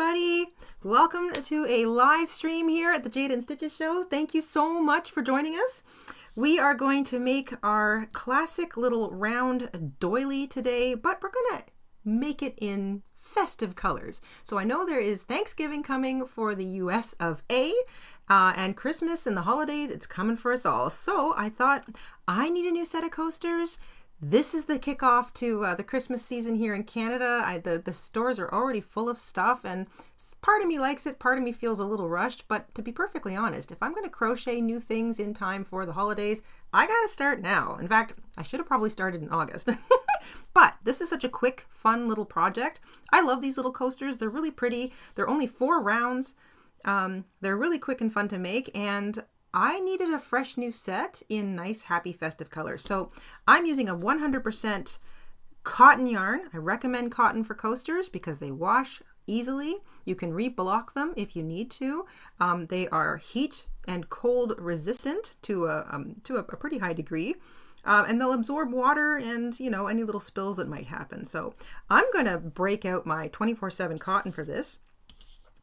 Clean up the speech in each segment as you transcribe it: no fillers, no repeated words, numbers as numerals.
everybody. Welcome to a live stream here at the Jayda and Stitches show. Thank you so much for joining us. We are going to make our classic little round doily today, but we're going to make it in festive colors. So I know there is Thanksgiving coming for the US of A, and Christmas and the holidays, it's coming for us all. So I thought I need a new set of coasters. This is the kickoff to the Christmas season here in Canada. The stores are already full of stuff, and part of me likes it, part of me feels a little rushed, but to be perfectly honest, if I'm going to crochet new things in time for the holidays, I got to start now. In fact, I should have probably started in August. But this is such a quick, fun little project. I love these little coasters. They're really pretty. They're only 4 rounds. They're really quick and fun to make, and I needed a fresh new set in nice, happy, festive colors. So I'm using a 100% cotton yarn. I recommend cotton for coasters because they wash easily. You can reblock them if you need to. They are heat and cold resistant to a pretty high degree. And they'll absorb water and, you know, any little spills that might happen. So I'm going to break out my 24/7 cotton for this,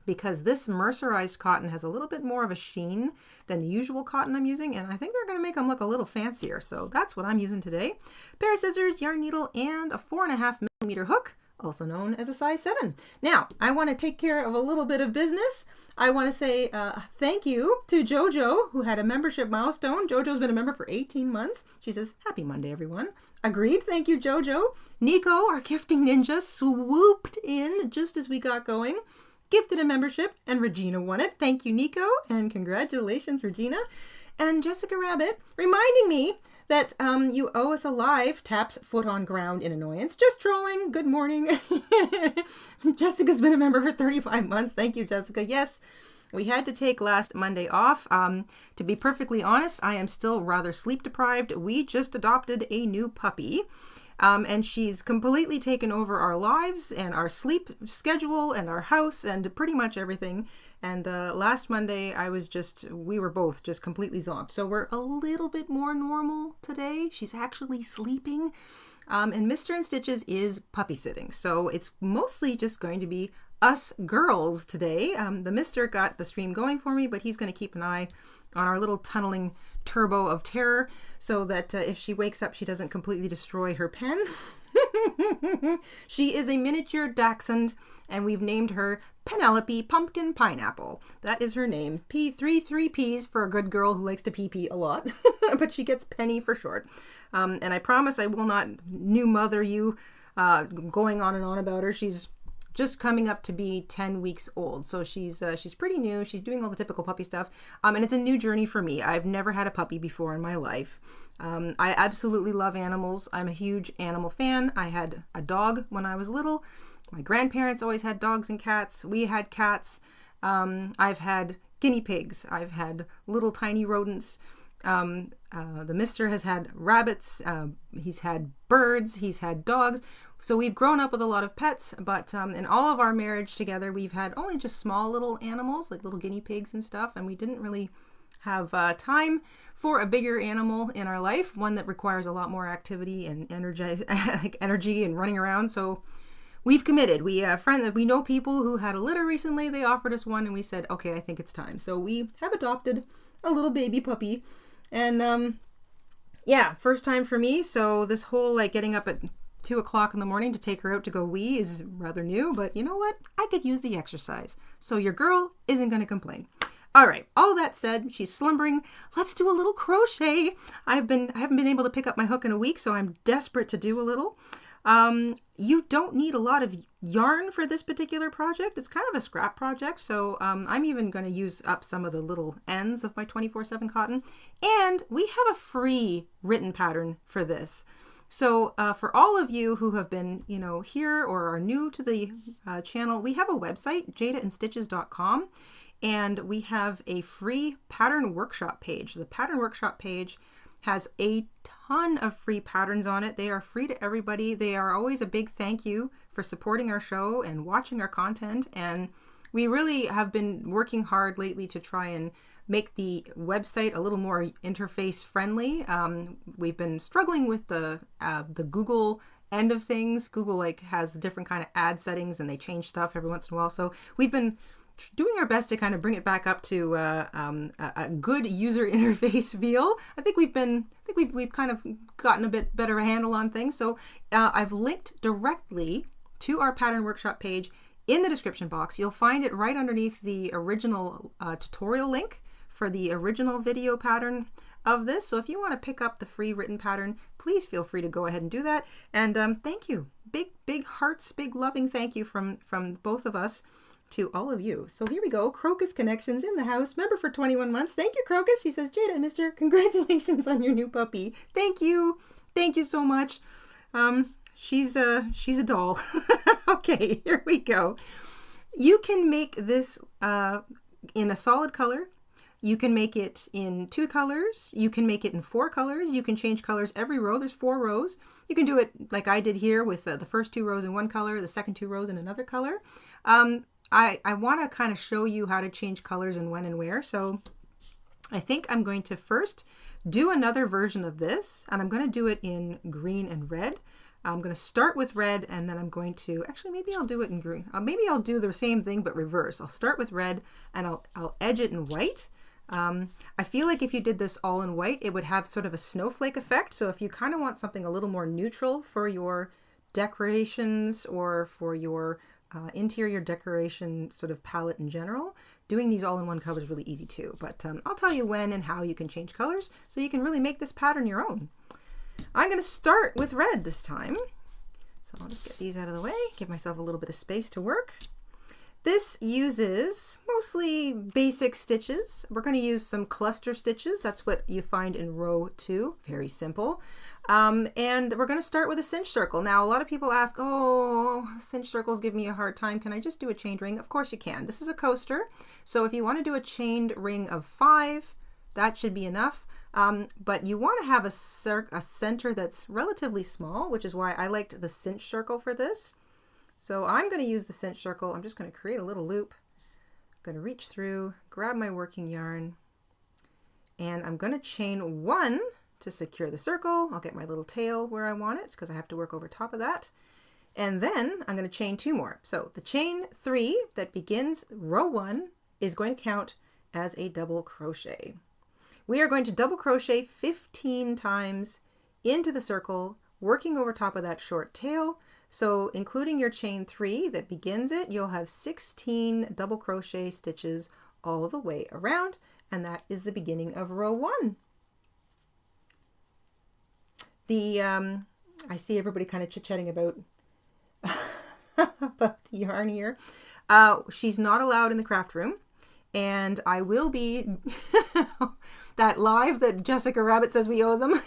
because this mercerized cotton has a little bit more of a sheen than the usual cotton I'm using, and I think they're going to make them look a little fancier. So that's what I'm using today. Pair of scissors, yarn needle, and a 4.5mm hook, also known as a size 7. Now, I want to take care of a little bit of business. I want to say thank you to JoJo, who had a membership milestone. JoJo's been a member for 18 months. She says, happy Monday, everyone. Agreed. Thank you, JoJo. Nico, our gifting ninja, swooped in just as we got going, gifted a membership, and Regina won it. Thank you, Nico, and congratulations, Regina. And Jessica Rabbit reminding me that you owe us a live, taps foot on ground in annoyance. Just trolling. Good morning. Jessica's been a member for 35 months. Thank you, Jessica. Yes, we had to take last Monday off. To be perfectly honest, I am still rather sleep deprived. We just adopted a new puppy. And she's completely taken over our lives and our sleep schedule and our house and pretty much everything. And last Monday, we were both just completely zonked. So we're a little bit more normal today. She's actually sleeping. And Mr. InStitches is puppy sitting. So it's mostly just going to be us girls today. The Mister got the stream going for me, but he's going to keep an eye on our little tunneling turbo of terror so that if she wakes up, she doesn't completely destroy her pen. She is a miniature dachshund, and we've named her Penelope Pumpkin Pineapple. That is her name. Three P's for a good girl who likes to pee a lot, but she gets Penny for short. And I promise I will not new mother you going on and on about her. She's just coming up to be 10 weeks old. So she's pretty new. She's doing all the typical puppy stuff. And it's a new journey for me. I've never had a puppy before in my life. I absolutely love animals. I'm a huge animal fan. I had a dog when I was little. My grandparents always had dogs and cats. We had cats. I've had guinea pigs. I've had little tiny rodents. The Mister has had rabbits. He's had birds. He's had dogs. So we've grown up with a lot of pets, but in all of our marriage together, we've had only just small little animals, like little guinea pigs and stuff, and we didn't really have time for a bigger animal in our life, one that requires a lot more activity and energy and running around. So we've committed. We know people who had a litter recently. They offered us one, and we said, okay, I think it's time. So we have adopted a little baby puppy, and yeah, first time for me. So this whole like getting up at 2 o'clock in the morning to take her out to go wee is rather new, but you know what? I could use the exercise. So your girl isn't going to complain. All right. All that said, she's slumbering. Let's do a little crochet. I haven't been able to pick up my hook in a week, so I'm desperate to do a little. You don't need a lot of yarn for this particular project. It's kind of a scrap project, so I'm even going to use up some of the little ends of my 24/7 cotton. And we have a free written pattern for this. So for all of you who have been, here or are new to the channel, we have a website, jaydaandstitches.com, and we have a free pattern workshop page. The pattern workshop page has a ton of free patterns on it. They are free to everybody. They are always a big thank you for supporting our show and watching our content. And we really have been working hard lately to try and make the website a little more interface friendly. We've been struggling with the Google end of things. Google like has different kind of ad settings and they change stuff every once in a while. So we've been doing our best to kind of bring it back up to a good user interface feel. I think we've kind of gotten a bit better handle on things. So I've linked directly to our pattern workshop page in the description box. You'll find it right underneath the original tutorial link for the original video pattern of this. So if you want to pick up the free written pattern, please feel free to go ahead and do that. And thank you. Big hearts, big loving thank you from both of us to all of you. So here we go. Crocus Connections in the house. Member for 21 months. Thank you, Crocus. She says, Jayda and Mr. Congratulations on your new puppy. Thank you. Thank you so much. She's a doll. Okay, here we go. You can make this in a solid color. You can make it in 2 colors. You can make it in 4 colors. You can change colors every row. There's 4 rows. You can do it like I did here with the first 2 rows in one color, the second 2 rows in another color. I want to kind of show you how to change colors and when and where. So I think I'm going to first do another version of this, and I'm going to do it in green and red. I'm going to start with red, and then I'm going to, actually maybe I'll do it in green. Maybe I'll do the same thing but reverse. I'll start with red and I'll edge it in white. I feel like if you did this all in white, it would have sort of a snowflake effect. So if you kind of want something a little more neutral for your decorations or for your interior decoration sort of palette in general, doing these all in one color is really easy too. But I'll tell you when and how you can change colors so you can really make this pattern your own. I'm going to start with red this time. So I'll just get these out of the way, give myself a little bit of space to work. This uses mostly basic stitches. We're going to use some cluster stitches. That's what you find in row 2. Very simple. And we're going to start with a cinch circle. Now, a lot of people ask, oh, cinch circles give me a hard time. Can I just do a chained ring? Of course you can. This is a coaster. So if you want to do a chained ring of 5, that should be enough. But you want to have a center that's relatively small, which is why I liked the cinch circle for this. So I'm going to use the cinch circle. I'm just going to create a little loop. I'm going to reach through, grab my working yarn, and I'm going to chain 1 to secure the circle. I'll get my little tail where I want it because I have to work over top of that. And then I'm going to chain 2 more. So the chain 3 that begins row 1 is going to count as a double crochet. We are going to double crochet 15 times into the circle, working over top of that short tail. So including your chain 3 that begins it, you'll have 16 double crochet stitches all the way around, and that is the beginning of row 1. I see everybody kind of chit-chatting about about yarn here. She's not allowed in the craft room, and I will be that live that Jessica Rabbit says we owe them.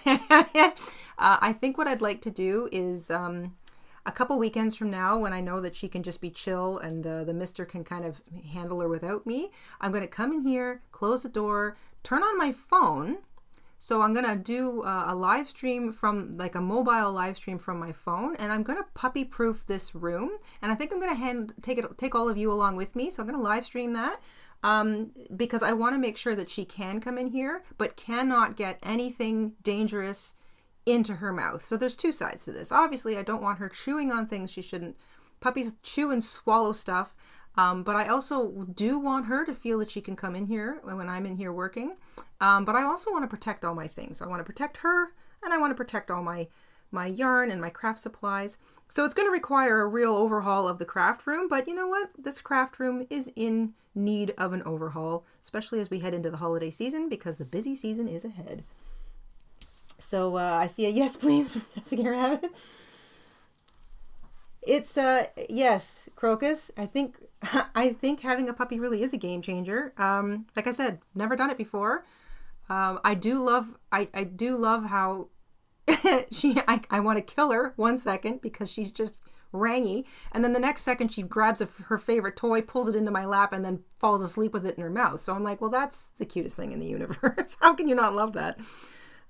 I think what I'd like to do is a couple weekends from now, when I know that she can just be chill and the mister can kind of handle her without me, I'm going to come in here, close the door, turn on my phone. So I'm going to do a live stream from, like a mobile live stream from my phone, and I'm going to puppy proof this room. And I think I'm going to take all of you along with me. So I'm going to live stream that because I want to make sure that she can come in here, but cannot get anything dangerous into her mouth. So there's 2 sides to this. Obviously, I don't want her chewing on things she shouldn't. Puppies chew and swallow stuff. But I also do want her to feel that she can come in here when I'm in here working. But I also want to protect all my things. So I want to protect her, and I want to protect all my yarn and my craft supplies. So it's going to require a real overhaul of the craft room. But you know what? This craft room is in need of an overhaul, especially as we head into the holiday season, because the busy season is ahead. So I see a yes, please, from Jessica Rabbit. It's yes, Crocus. I think having a puppy really is a game changer. Like I said, never done it before. I do love how I want to kill her 1 second because she's just rangy, and then the next second she grabs her favorite toy, pulls it into my lap, and then falls asleep with it in her mouth. So I'm like, well, that's the cutest thing in the universe. How can you not love that?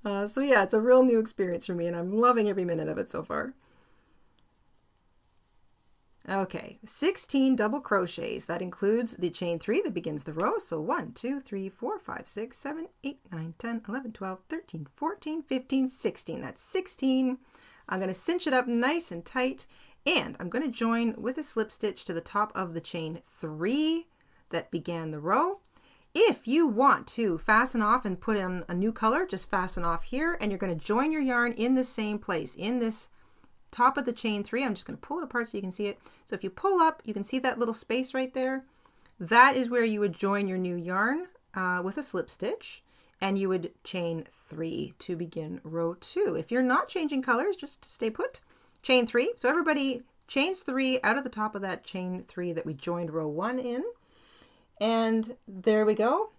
So yeah, it's a real new experience for me, and I'm loving every minute of it so far. Okay, 16 double crochets. That includes the chain 3 that begins the row. So 1, 2, 3, 4, 5, 6, 7, 8, 9, 10, 11, 12, 13, 14, 15, 16. That's 16 I'm going to cinch it up nice and tight, and I'm going to join with a slip stitch to the top of the chain 3 that began the row. If you want to fasten off and put in a new color, just fasten off here, and you're going to join your yarn in the same place, in this top of the chain 3. I'm just going to pull it apart so you can see it. So if you pull up, you can see that little space right there. That is where you would join your new yarn with a slip stitch, and you would chain 3 to begin row 2. If you're not changing colors, just stay put. Chain 3. So everybody chains 3 out of the top of that chain 3 that we joined row 1 in. And there we go.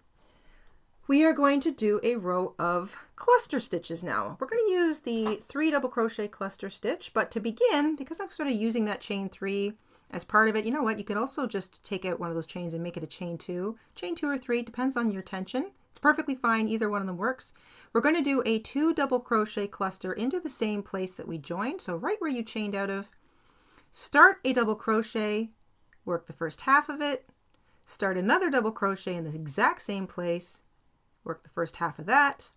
We are going to do a row of cluster stitches now. We're going to use the 3 double crochet cluster stitch, but to begin, because I'm sort of using that chain 3 as part of it, you know what, you could also just take out one of those chains and make it a chain 2. Chain 2 or 3, depends on your tension. It's perfectly fine, either one of them works. We're going to do a 2 double crochet cluster into the same place that we joined, so right where you chained out of. Start a double crochet, work the first half of it, start another double crochet in the exact same place, work the first half of that.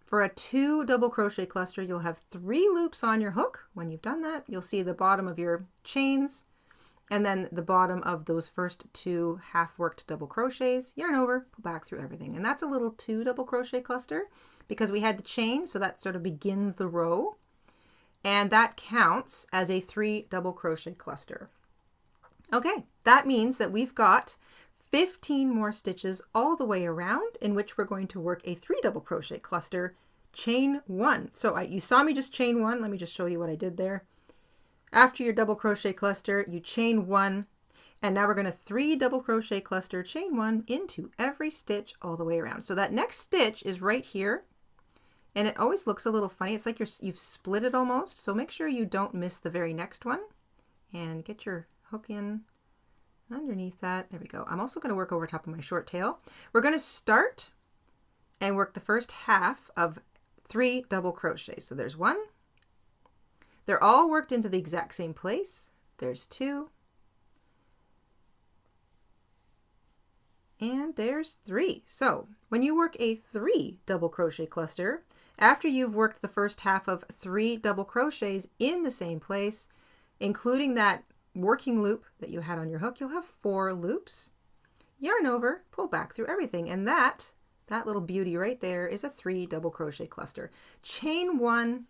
For a 2 double crochet cluster, you'll have 3 loops on your hook. When you've done that, you'll see the bottom of your chains, and then the bottom of those first 2 half worked double crochets, yarn over, pull back through everything. And that's a little 2 double crochet cluster because we had to chain, so that sort of begins the row. And that counts as a 3 double crochet cluster. Okay, that means that we've got 15 more stitches all the way around in which we're going to work a 3 double crochet cluster, chain 1. So you saw me just chain 1. Let me just show you what I did there. After your double crochet cluster, you chain 1, and now we're going to 3 double crochet cluster, chain 1 into every stitch all the way around. So that next stitch is right here, and it always looks a little funny. It's like you've split it almost, so make sure you don't miss the very next one, and get your hook in underneath that. There we go. I'm also going to work over top of my short tail. We're going to start and work the first half of 3 double crochets. So there's 1. They're all worked into the exact same place. There's 2. And there's 3. So when you work a 3 double crochet cluster, after you've worked the first half of 3 double crochets in the same place, including that working loop that you had on your hook, you'll have 4 loops. Yarn over, pull back through everything, and that little beauty right there is a 3 double crochet cluster. Chain 1,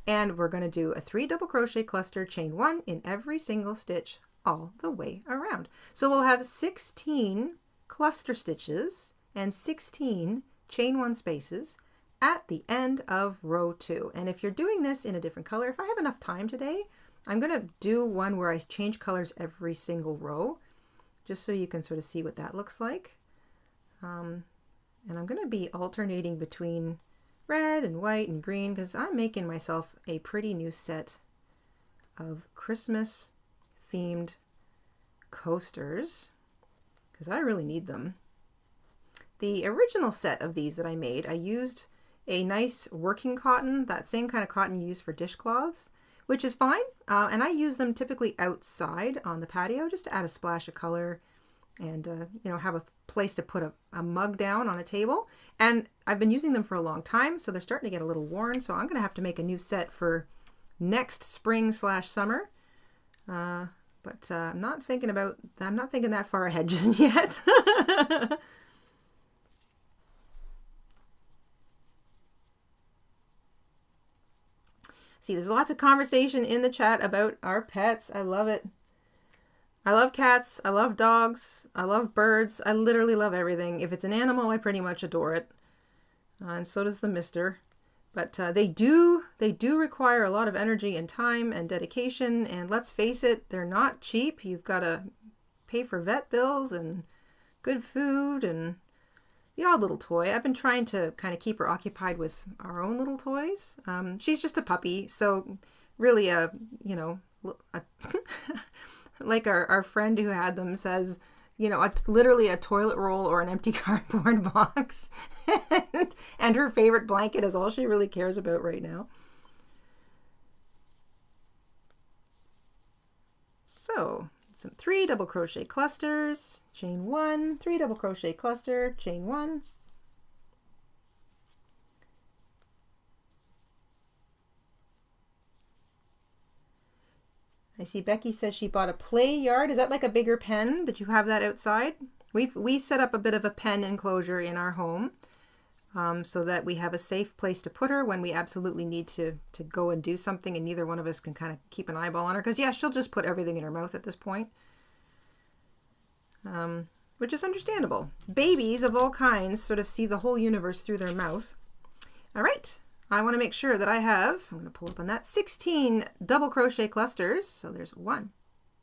and we're going to do a 3 double crochet cluster, chain 1 in every single stitch all the way around. So we'll have 16 cluster stitches and 16 chain 1 spaces at the end of row 2. And if you're doing this in a different color, if I have enough time today, I'm going to do one where I change colors every single row, just so you can sort of see what that looks like. And I'm going to be alternating between red and white and green because I'm making myself a pretty new set of Christmas themed coasters because I really need them. The original set of these that I made, I used a nice working cotton, that same kind of cotton you use for dishcloths, which is fine. And I use them typically outside on the patio just to add a splash of color and you know, have a place to put a mug down on a table. And I've been using them for a long time, so they're starting to get a little worn. So I'm going to have to make a new set for next spring/summer. But I'm not thinking that far ahead just yet. See, there's lots of conversation in the chat about our pets. I love it. I love cats. I love dogs. I love birds. I literally love everything. If it's an animal, I pretty much adore it. And so does the mister. But they do require a lot of energy and time and dedication. And let's face it, they're not cheap. You've got to pay for vet bills and good food and the odd little toy. I've been trying to kind of keep her occupied with our own little toys. She's just a puppy, so really like our friend who had them says, you know, literally a toilet roll or an empty cardboard box. And her favorite blanket is all she really cares about right now. So some 3 double crochet clusters, chain 1, 3 double crochet cluster, chain 1. I see Becky says she bought a play yard. Is that like a bigger pen? Did you have that outside? We set up a bit of a pen enclosure in our home so that we have a safe place to put her when we absolutely need to go and do something, and neither one of us can kind of keep an eyeball on her, because yeah, she'll just put everything in her mouth at this point, which is understandable. Babies of all kinds sort of see the whole universe through their mouth. All right. I want to make sure that I have, I'm going to pull up on that, 16 double crochet clusters. So there's 1,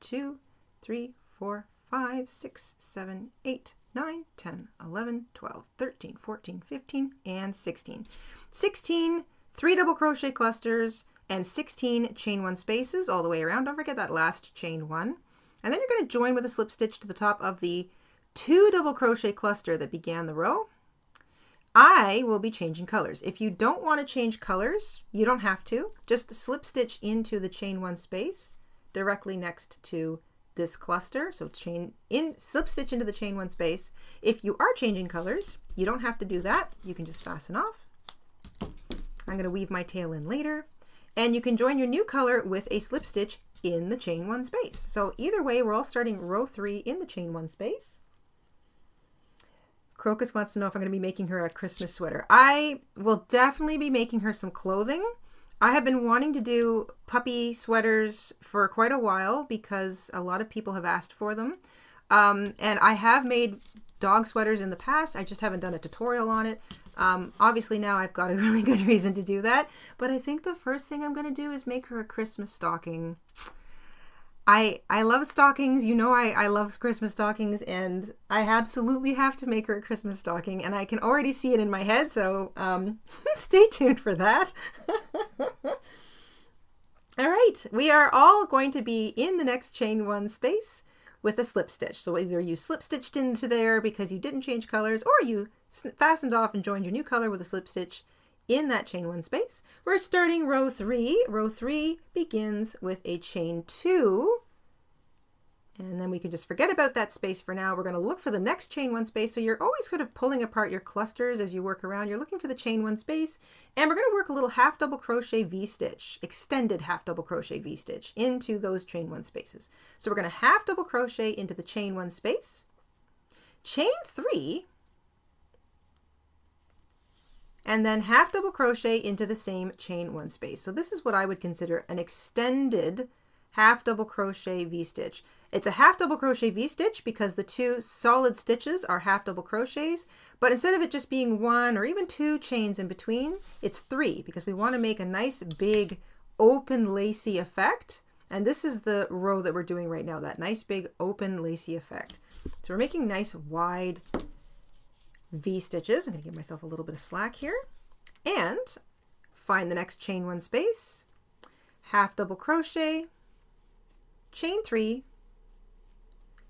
2, 3, 4, 5, 6, 7, 8, 9, 10, 11, 12, 13, 14, 15, and 16. 16 3 double crochet clusters and 16 chain 1 spaces all the way around. Don't forget that last chain 1. And then you're going to join with a slip stitch to the top of the 2 double crochet cluster that began the row. I will be changing colors. If you don't want to change colors, you don't have to. Just slip stitch into the chain 1 space directly next to this cluster. So slip stitch into the chain 1 space. If you are changing colors, you don't have to do that. You can just fasten off. I'm going to weave my tail in later. And you can join your new color with a slip stitch in the chain 1 space. So either way, we're all starting row 3 in the chain 1 space. Crocus wants to know if I'm going to be making her a Christmas sweater. I will definitely be making her some clothing. I have been wanting to do puppy sweaters for quite a while because a lot of people have asked for them. And I have made dog sweaters in the past. I just haven't done a tutorial on it. Obviously now I've got a really good reason to do that. But I think the first thing I'm going to do is make her a Christmas stocking. I love stockings. You know I love Christmas stockings, and I absolutely have to make her a Christmas stocking, and I can already see it in my head, so stay tuned for that. All right, we are all going to be in the next chain 1 space with a slip stitch. So either you slip stitched into there because you didn't change colors, or you fastened off and joined your new color with a slip stitch in that chain 1 space. We're starting row 3. Row 3 begins with a chain 2. And then we can just forget about that space for now. We're going to look for the next chain 1 space. So you're always sort of pulling apart your clusters as you work around. You're looking for the chain 1 space. And we're going to work a little half double crochet V-stitch, extended half double crochet V-stitch into those chain 1 spaces. So we're going to half double crochet into the chain 1 space, chain 3, and then half double crochet into the same chain 1 space. So this is what I would consider an extended half double crochet V-stitch. It's a half double crochet V-stitch because the 2 solid stitches are half double crochets, but instead of it just being 1 or even 2 chains in between, it's 3 because we want to make a nice big open lacy effect. And this is the row that we're doing right now, that nice big open lacy effect. So we're making nice wide V-stitches. I'm going to give myself a little bit of slack here and find the next chain 1 space, half double crochet, chain 3,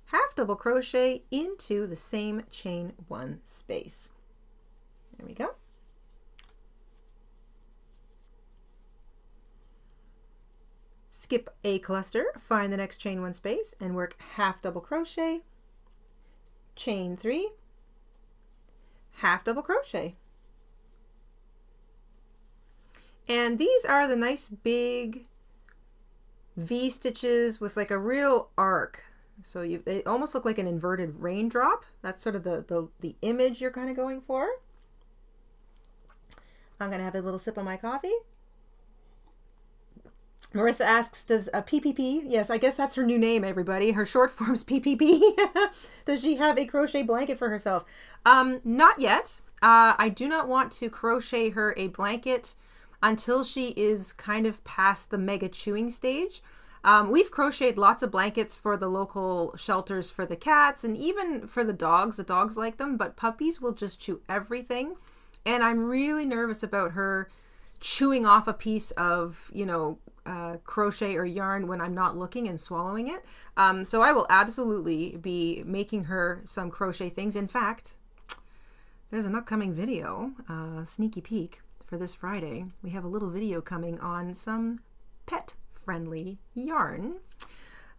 half double crochet into the same chain 1 space. There we go. Skip a cluster, find the next chain 1 space and work half double crochet, chain 3, half double crochet. And these are the nice big V stitches with like a real arc. So they almost look like an inverted raindrop. That's sort of the image you're kind of going for. I'm going to have a little sip of my coffee. Marissa asks, does a PPP, yes, I guess that's her new name, everybody. Her short form's PPP. Does she have a crochet blanket for herself? Not yet. I do not want to crochet her a blanket until she is kind of past the mega chewing stage. We've crocheted lots of blankets for the local shelters for the cats and even for the dogs. The dogs like them, but puppies will just chew everything. And I'm really nervous about her chewing off a piece of, crochet or yarn when I'm not looking and swallowing it. So I will absolutely be making her some crochet things. In fact, there's an upcoming video, sneaky peek for this Friday. We have a little video coming on some pet friendly yarn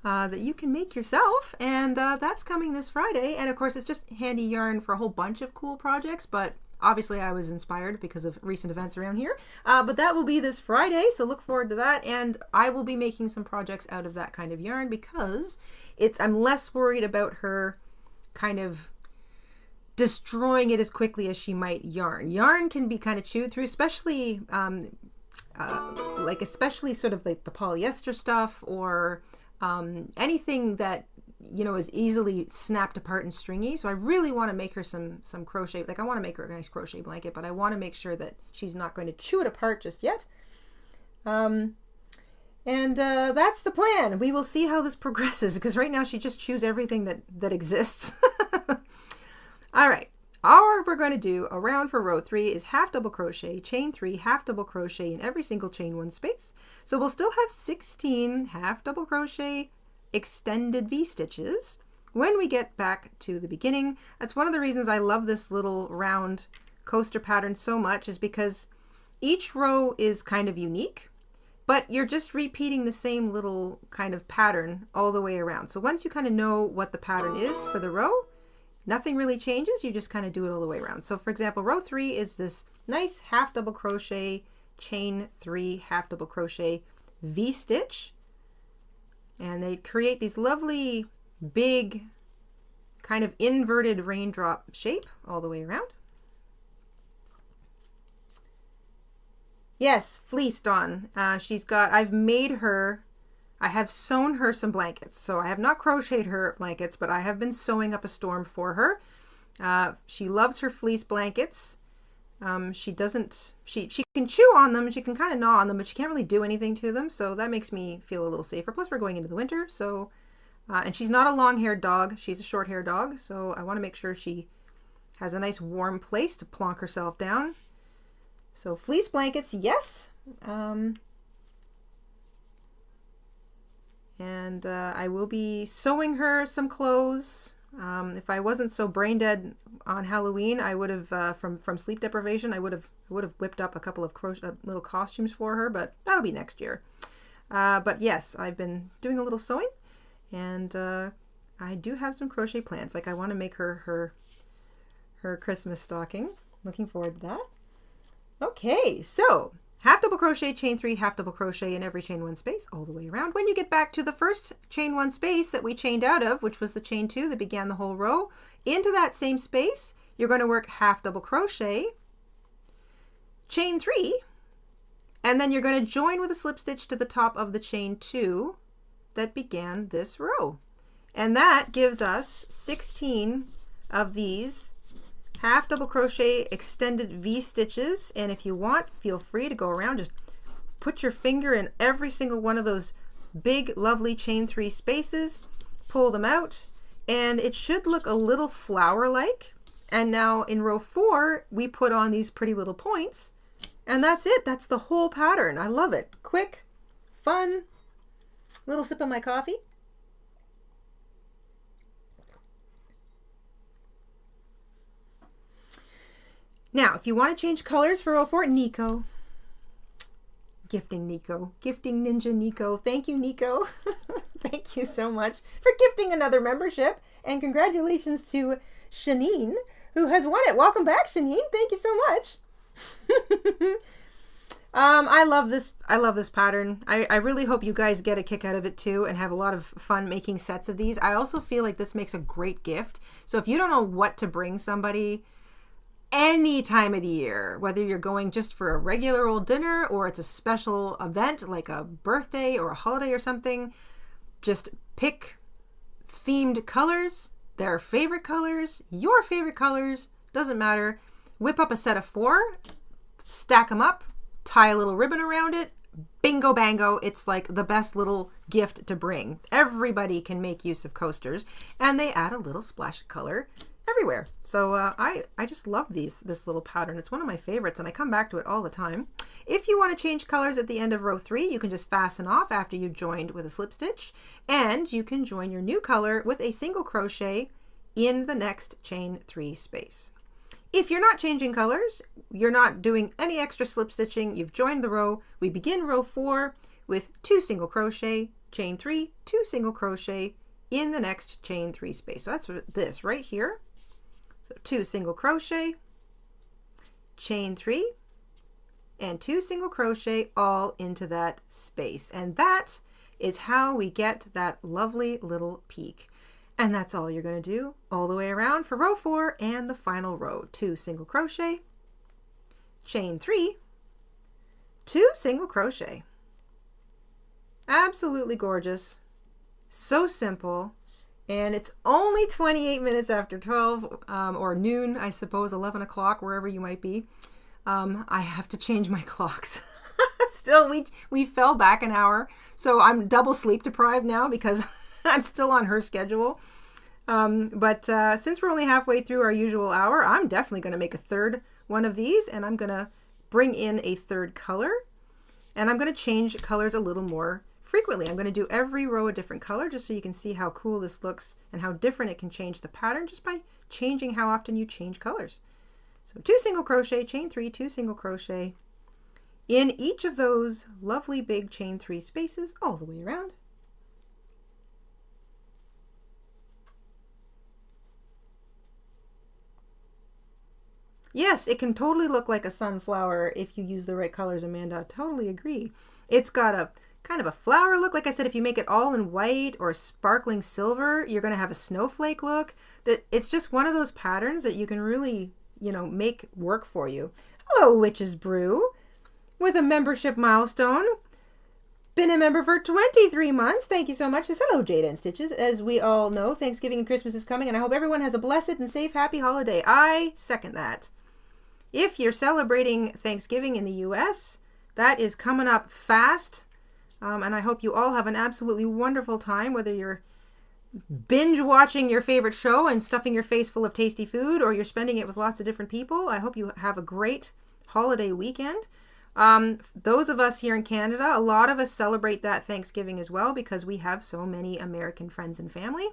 that you can make yourself, and that's coming this Friday. And of course it's just handy yarn for a whole bunch of cool projects, but Obviously, I was inspired because of recent events around here, but that will be this Friday, so look forward to that. And I will be making some projects out of that kind of yarn because I'm less worried about her kind of destroying it as quickly as she might yarn. Yarn can be kind of chewed through, especially especially sort of like the polyester stuff, or anything that, you know, is easily snapped apart and stringy. So I really want to make her some crochet. Like, I want to make her a nice crochet blanket, but I want to make sure that she's not going to chew it apart just yet. And that's the plan. We will see how this progresses, because right now she just chews everything that exists. All right. All we're going to do around for row 3 is half double crochet, chain 3, half double crochet in every single chain 1 space. So we'll still have 16 half double crochet extended V-stitches when we get back to the beginning. That's one of the reasons I love this little round coaster pattern so much, is because each row is kind of unique, but you're just repeating the same little kind of pattern all the way around. So once you kind of know what the pattern is for the row, nothing really changes. You just kind of do it all the way around. So for example, row 3 is this nice half double crochet, chain 3, half double crochet V-stitch. And they create these lovely big kind of inverted raindrop shape all the way around. Yes, fleece Dawn. I've made her, I have sewn her some blankets. So I have not crocheted her blankets, but I have been sewing up a storm for her. She loves her fleece blankets. She can chew on them, she can kind of gnaw on them, but she can't really do anything to them. So that makes me feel a little safer. Plus we're going into the winter. So, and she's not a long-haired dog. She's a short-haired dog. So I want to make sure she has a nice warm place to plonk herself down. So fleece blankets, yes. And I will be sewing her some clothes. If I wasn't so brain dead on Halloween, I would have, from sleep deprivation, I would have whipped up a couple of little costumes for her, but that'll be next year. But yes, I've been doing a little sewing, and I do have some crochet plans. Like, I want to make her Christmas stocking. Looking forward to that. Okay, so half double crochet, chain 3, half double crochet in every chain 1 space all the way around. When you get back to the first chain 1 space that we chained out of, which was the chain 2 that began the whole row, into that same space, you're going to work half double crochet, chain 3, and then you're going to join with a slip stitch to the top of the chain 2 that began this row. And that gives us 16 of these half double crochet extended V-stitches. And if you want, feel free to go around, just put your finger in every single one of those big lovely chain 3 spaces, pull them out, and it should look a little flower like. And now in row 4 we put on these pretty little points, and that's it. That's the whole pattern. I love it. Quick, fun, little sip of my coffee. Now, if you want to change colors for row 4, Nico. Gifting Ninja Nico. Thank you, Nico. Thank you so much for gifting another membership. And congratulations to Shanine, who has won it. Welcome back, Shanine. Thank you so much. I love this pattern. I really hope you guys get a kick out of it too and have a lot of fun making sets of these. I also feel like this makes a great gift. So if you don't know what to bring somebody, any time of the year, whether you're going just for a regular old dinner or it's a special event like a birthday or a holiday or something, just pick themed colors, their favorite colors, your favorite colors, doesn't matter. Whip up a set of 4, stack them up, tie a little ribbon around it, bingo bango. It's like the best little gift to bring. Everybody can make use of coasters, and they add a little splash of color everywhere. So I just love this little pattern. It's one of my favorites, and I come back to it all the time. If you want to change colors at the end of row 3, you can just fasten off after you joined with a slip stitch, and you can join your new color with a single crochet in the next chain 3 space. If you're not changing colors, you're not doing any extra slip stitching, you've joined the row, we begin row 4 with 2 single crochet, chain 3, 2 single crochet in the next chain 3 space. So that's this right here. So 2 single crochet, chain 3, and 2 single crochet all into that space. And that is how we get that lovely little peak. And that's all you're going to do all the way around for row 4 and the final row. 2 single crochet, chain 3, 2 single crochet. Absolutely gorgeous. So simple. And it's only 28 minutes after 12 or noon, I suppose, 11 o'clock, wherever you might be. I have to change my clocks. Still, we fell back an hour. So I'm double sleep deprived now because I'm still on her schedule. But since we're only halfway through our usual hour, I'm definitely going to make a third one of these, and I'm going to bring in a third color. And I'm going to change colors a little more frequently. I'm going to do every row a different color just so you can see how cool this looks and how different it can change the pattern just by changing how often you change colors. So 2 single crochet, chain 3, 2 single crochet in each of those lovely big chain 3 spaces all the way around. Yes, it can totally look like a sunflower if you use the right colors, Amanda. I totally agree. It's got a kind of a flower look. Like I said, if you make it all in white or sparkling silver, you're going to have a snowflake look. That it's just one of those patterns that you can really, you know, make work for you. Hello, Witch's Brew, with a membership milestone. Been a member for 23 months. Thank you so much. Says hello, Jayda and Stitches. As we all know, Thanksgiving and Christmas is coming, and I hope everyone has a blessed and safe, happy holiday. I second that. If you're celebrating Thanksgiving in the U.S., that is coming up fast. And I hope you all have an absolutely wonderful time, whether you're binge watching your favorite show and stuffing your face full of tasty food, or you're spending it with lots of different people. I hope you have a great holiday weekend. Those of us here in Canada, a lot of us celebrate that Thanksgiving as well because we have so many American friends and family.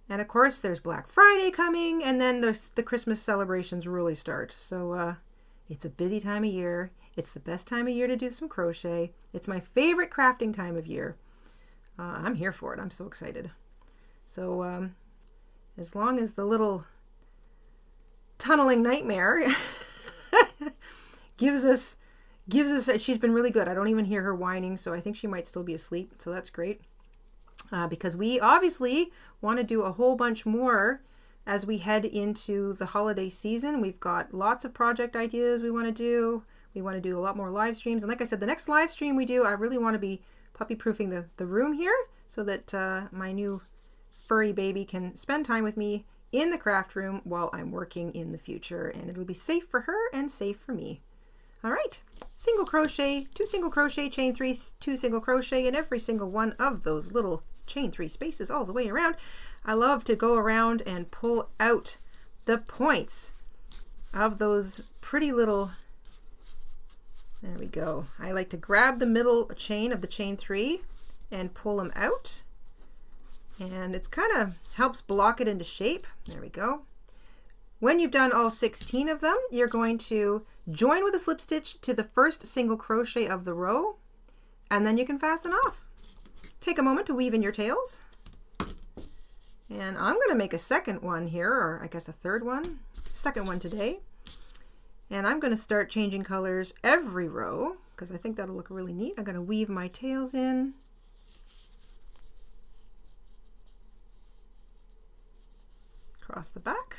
And of course, there's Black Friday coming, and then the Christmas celebrations really start. So it's a busy time of year. It's the best time of year to do some crochet. It's my favorite crafting time of year. I'm here for it. I'm so excited. So as long as the little tunneling nightmare gives us, she's been really good. I don't even hear her whining, so I think she might still be asleep. So that's great. Because we obviously want to do a whole bunch more as we head into the holiday season. We've got lots of project ideas we want to do. We want to do a lot more live streams. And like I said, the next live stream we do, I really want to be puppy-proofing the room here so that my new furry baby can spend time with me in the craft room while I'm working in the future. And it'll be safe for her and safe for me. All right, single crochet, 2 single crochet, chain 3, 2 single crochet in every single one of those little chain 3 spaces all the way around. I love to go around and pull out the points of those pretty little. There we go. I like to grab the middle chain of the chain 3 and pull them out. And it's kind of helps block it into shape. There we go. When you've done all 16 of them, you're going to join with a slip stitch to the first single crochet of the row, and then you can fasten off. Take a moment to weave in your tails. And I'm going to make a second one here, or I guess a third one, second one today. And I'm going to start changing colors every row because I think that'll look really neat. I'm going to weave my tails in. Across the back.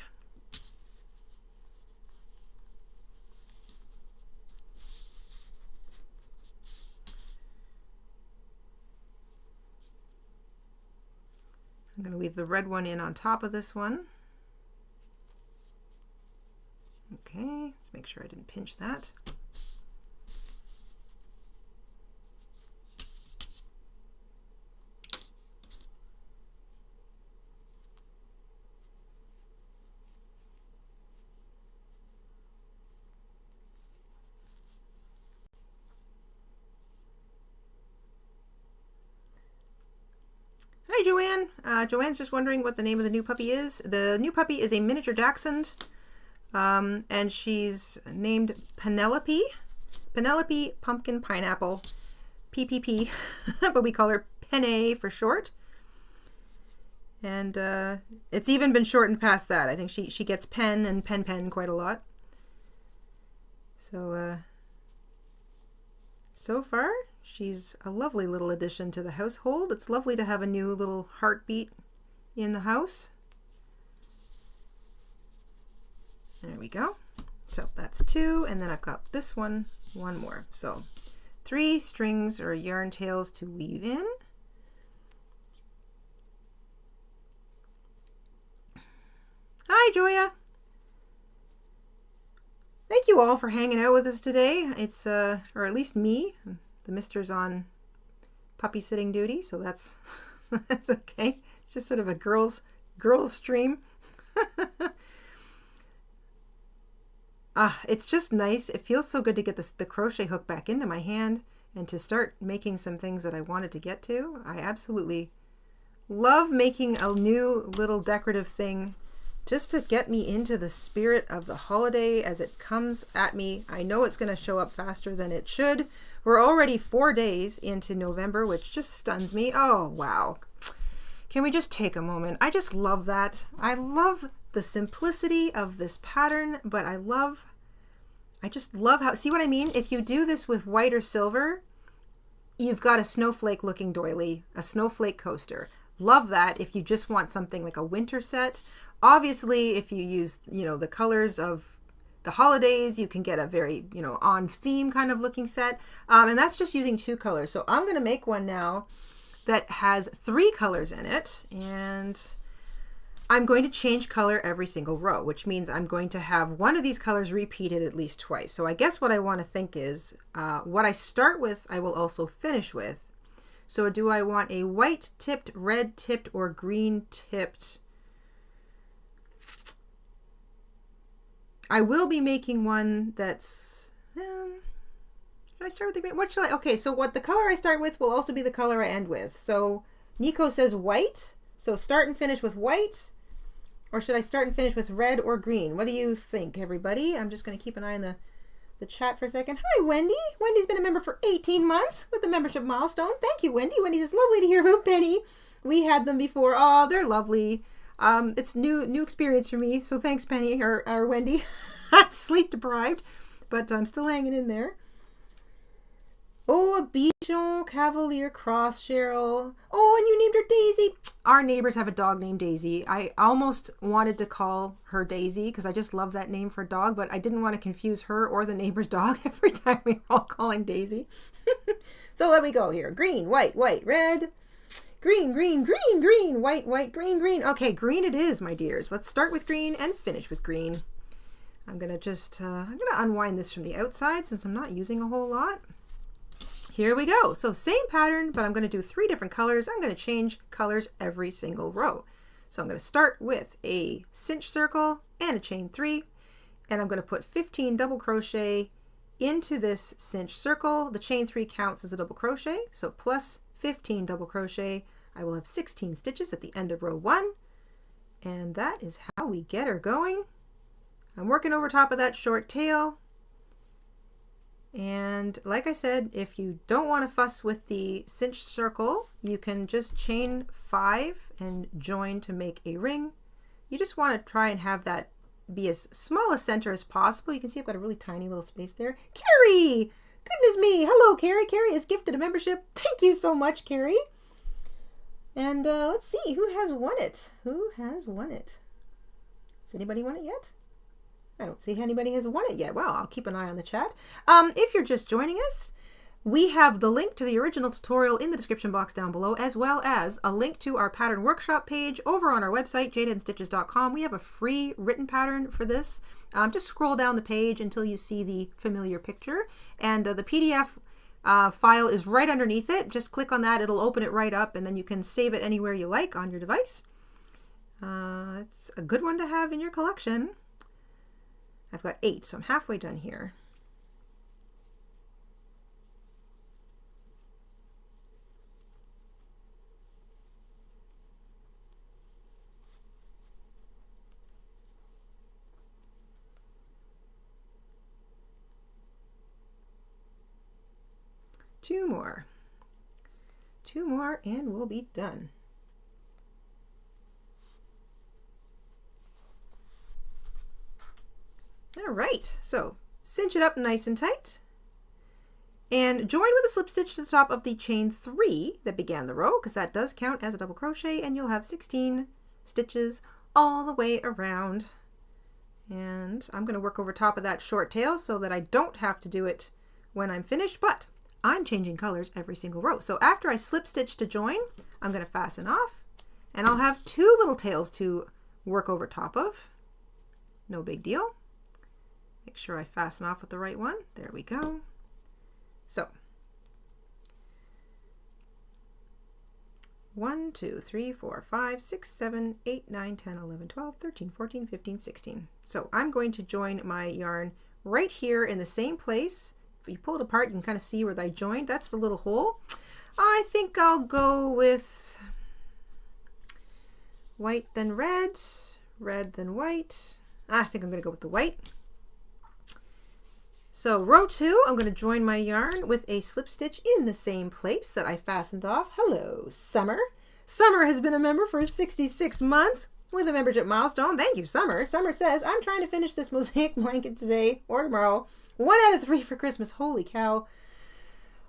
I'm going to weave the red one in on top of this one. Okay, let's make sure I didn't pinch that. Hi, Joanne. Joanne's just wondering what the name of the new puppy is. The new puppy is a miniature dachshund. And she's named Penelope. Penelope Pumpkin Pineapple, PPP, but we call her Penne for short. And it's even been shortened past that. I think she gets Pen and Pen quite a lot. So, so far, she's a lovely little addition to the household. It's lovely to have a new little heartbeat in the house. There we go. So that's 2, and then I've got this one more. So 3 strings or yarn tails to weave in. Hi, Joya. Thank you all for hanging out with us today. It's, or at least me. The mister's on puppy sitting duty, so that's that's okay. It's just sort of a girls stream. It's just nice. It feels so good to get the crochet hook back into my hand and to start making some things that I wanted to get to. I absolutely love making a new little decorative thing just to get me into the spirit of the holiday as it comes at me. I know it's going to show up faster than it should. We're already 4 days into November, which just stuns me. Oh, wow. Can we just take a moment? I just love that. I love the simplicity of this pattern, but I just love how, see what I mean? If you do this with white or silver, you've got a snowflake looking doily, a snowflake coaster. Love that if you just want something like a winter set. Obviously, if you use, the colors of the holidays, you can get a very, on theme kind of looking set. And that's just using 2 colors. So I'm going to make one now that has 3 colors in it. And I'm going to change color every single row, which means I'm going to have one of these colors repeated at least twice. So I guess what I want to think is what I start with, I will also finish with. So do I want a white tipped, red tipped, or green tipped? I will be making one that's, should I start with the green? What should I, okay, so what the color I start with will also be the color I end with. So Nico says white, so start and finish with white, or should I start and finish with red or green? What do you think, everybody? I'm just going to keep an eye on the chat for a second. Hi, Wendy. Wendy's been a member for 18 months with the membership milestone. Thank you, Wendy. Wendy says, lovely to hear about Penny. We had them before. Oh, they're lovely. It's new experience for me. So thanks, Penny or Wendy. I'm sleep deprived, but I'm still hanging in there. Oh, a Bichon Cavalier Cross, Cheryl. Oh, and you named her Daisy. Our neighbors have a dog named Daisy. I almost wanted to call her Daisy because I just love that name for a dog, but I didn't want to confuse her or the neighbor's dog every time we all call him Daisy. So let me go here. Green, white, white, red. Green, green, green, green, white, white, green, green. Okay, green it is, my dears. Let's start with green and finish with green. I'm going to just, I'm going to unwind this from the outside since I'm not using a whole lot. Here we go. So same pattern, but I'm going to do 3 different colors. I'm going to change colors every single row. So I'm going to start with a cinch circle and a chain 3, and I'm going to put 15 double crochet into this cinch circle. The chain 3 counts as a double crochet, so plus 15 double crochet. I will have 16 stitches at the end of row 1, and that is how we get her going. I'm working over top of that short tail. And like I said, if you don't want to fuss with the cinch circle, you can just chain 5 and join to make a ring. You just want to try and have that be as small a center as possible. You can see I've got a really tiny little space there. Carrie! Goodness me! Hello, Carrie. Carrie is gifted a membership. Thank you so much, Carrie. And let's see, who has won it? Who has won it? Has anybody won it yet? I don't see anybody has won it yet. Well, I'll keep an eye on the chat. If you're just joining us, we have the link to the original tutorial in the description box down below, as well as a link to our pattern workshop page over on our website, JaydaInStitches.com. We have a free written pattern for this. Just scroll down the page until you see the familiar picture, and the PDF file is right underneath it. Just click on that, it'll open it right up, and then you can save it anywhere you like on your device. It's a good one to have in your collection. I've got 8, so I'm halfway done here. Two more and we'll be done. All right, so cinch it up nice and tight, and join with a slip stitch to the top of the chain 3 that began the row, because that does count as a double crochet, and you'll have 16 stitches all the way around. And I'm going to work over top of that short tail so that I don't have to do it when I'm finished, but I'm changing colors every single row. So after I slip stitch to join, I'm going to fasten off, and I'll have 2 little tails to work over top of. No big deal. Make sure I fasten off with the right one. There we go. So 1, 2, 3, 4, 5, 6, 7, 8, 9, 10, 11, 12, 13, 14, 15, 16. So I'm going to join my yarn right here in the same place. If you pull it apart, you can kind of see where I joined. That's the little hole. I think I'll go with white then red, red then white. I think I'm going to go with the white. So row 2, I'm going to join my yarn with a slip stitch in the same place that I fastened off. Hello, Summer. Summer has been a member for 66 months with a membership milestone. Thank you, Summer. Summer says, I'm trying to finish this mosaic blanket today or tomorrow. 1 out of 3 for Christmas. Holy cow.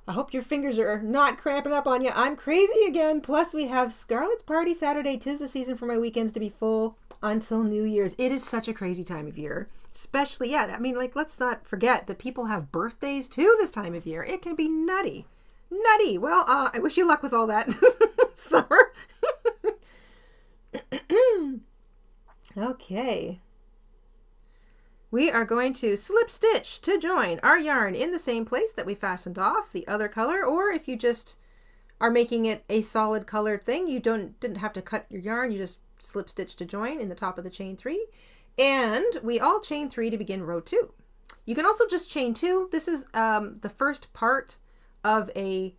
I hope your fingers are not cramping up on you. I'm crazy again. Plus we have Scarlett's party Saturday. 'Tis the season for my weekends to be full until New Year's. It is such a crazy time of year. Especially, yeah, I mean, like, let's not forget that people have birthdays too this time of year. It can be nutty. Nutty. Well, I wish you luck with all that, Summer. Okay. We are going to slip stitch to join our yarn in the same place that we fastened off the other color, or if you just are making it a solid colored thing, you didn't have to cut your yarn, you just slip stitch to join in the top of the chain 3. And we all chain 3 to begin row 2. You can also just chain 2. This is the first part of a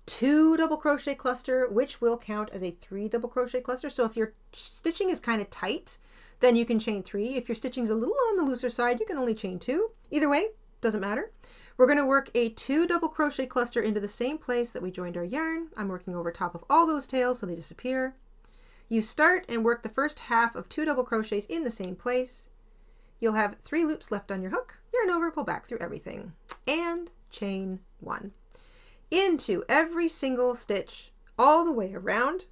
2 double crochet cluster, which will count as a 3 double crochet cluster. So if your stitching is kind of tight, then you can chain 3. If your stitching is a little on the looser side, you can only chain 2. Either way, doesn't matter. We're going to work a 2 double crochet cluster into the same place that we joined our yarn. I'm working over top of all those tails so they disappear. You start and work the first half of 2 double crochets in the same place. You'll have 3 loops left on your hook. Yarn over, pull back through everything, and chain 1. Into every single stitch all the way around.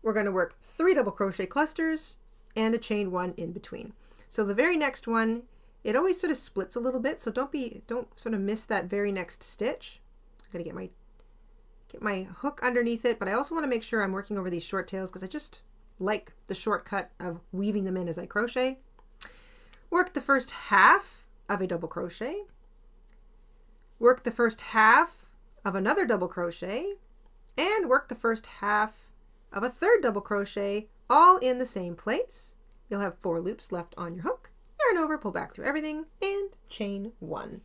We're going to work 3 double crochet clusters and a chain 1 in between. So the very next one, it always sort of splits a little bit, so don't sort of miss that very next stitch. I'm going to get my hook underneath it, but I also want to make sure I'm working over these short tails because I just like the shortcut of weaving them in as I crochet. Work the first half of a double crochet. Work the first half of another double crochet, and work the first half of a 3rd double crochet, all in the same place. You'll have 4 loops left on your hook. Yarn over, pull back through everything, and chain 1.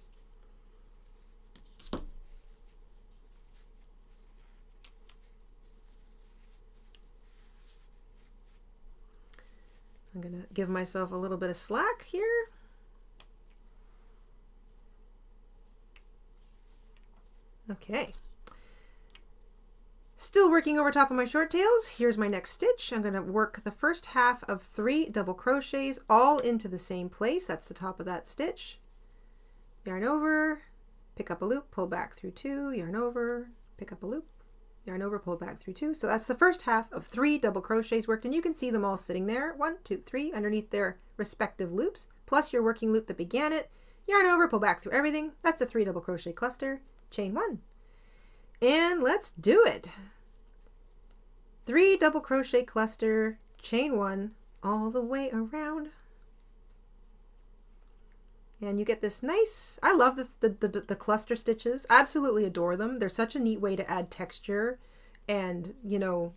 I'm going to give myself a little bit of slack here. Okay. Still working over top of my short tails. Here's my next stitch. I'm going to work the first half of 3 double crochets all into the same place. That's the top of that stitch. Yarn over, pick up a loop, pull back through 2, yarn over, pick up a loop, yarn over, pull back through 2. So that's the first half of 3 double crochets worked, and you can see them all sitting there, 1, 2, 3, underneath their respective loops, plus your working loop that began it. Yarn over, pull back through everything. That's a 3 double crochet cluster, chain 1. And let's do it. 3 double crochet cluster, chain 1, all the way around. And you get this nice, I love the cluster stitches. Absolutely adore them. They're such a neat way to add texture and, you know,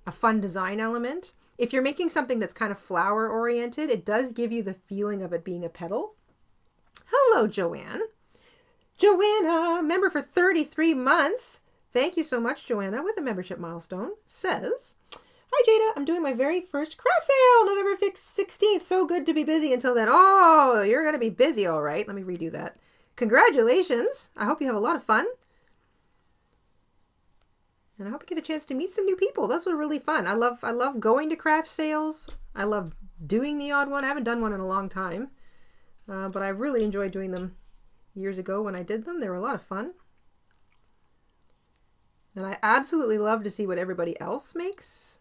a fun design element. If you're making something that's kind of flower oriented, it does give you the feeling of it being a petal. Hello, Joanne. Joanna, member for 33 months. Thank you so much, Joanna, with a membership milestone, says, hi, Jayda. I'm doing my very first craft sale, November 16th. So good to be busy until then. Oh, you're going to be busy, all right. Let me redo that. Congratulations. I hope you have a lot of fun. And I hope you get a chance to meet some new people. Those were really fun. I love going to craft sales. I love doing the odd one. I haven't done one in a long time. but I really enjoyed doing them years ago when I did them. They were a lot of fun. And I absolutely love to see what everybody else makes.